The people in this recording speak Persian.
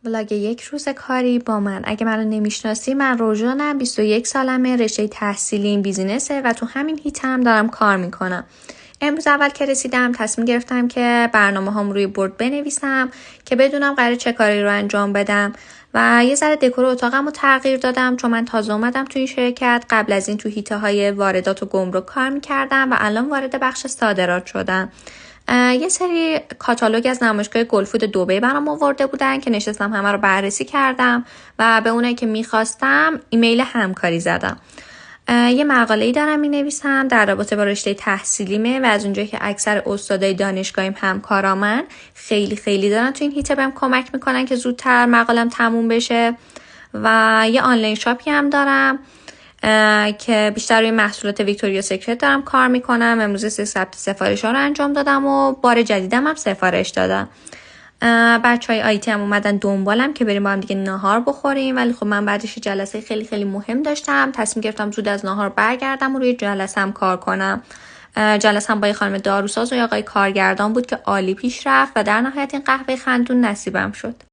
ولاگ یک روز کاری با من. اگه منو نمیشناسی، من روژانم، 21 سالمه، رشته تحصیلیم بیزینسه و تو همین هیتم دارم کار میکنم. امروز اول که رسیدم تصمیم گرفتم که برنامه هام روی بورد بنویسم که بدونم قراره چه کاری رو انجام بدم و یه ذره دکور اتاقم رو تغییر دادم چون من تازه اومدم تو این شرکت. قبل از این تو هیته های واردات و گمرک کار میکردم و الان وارد بخش صادرات شدم. یه سری کاتالوگ از نمایشگاه گلفود دبی برام آورده بودن که نشستم همه رو بررسی کردم و به اونایی که میخواستم ایمیل همکاری زدم. یه مقاله‌ای دارم مینویسم در رابطه با رشته تحصیلیمه و از اونجایی که اکثر استادای دانشگاهیم همکارامن، خیلی دارن تو این هیته بهم کمک میکنن که زودتر مقالم تموم بشه. و یه آنلاین شاپی هم دارم که بیشتر روی محصولات ویکتوریا سیکرت دارم کار میکنم. امروز ثبت سفارش ها رو انجام دادم و بار جدیدم هم سفارش دادم. بچهای آیتی هم اومدن دنبالم که بریم با هم دیگه ناهار بخوریم، ولی خب من بعدش جلسه خیلی مهم داشتم. تصمیم گرفتم زود از ناهار برگردم و روی جلسه‌ام کار کنم. جلسه‌ام با یه خانم داروساز و آقای کارگردان بود که عالی پیش رفت و در نهایت این قهوه خندون نصیبم شد.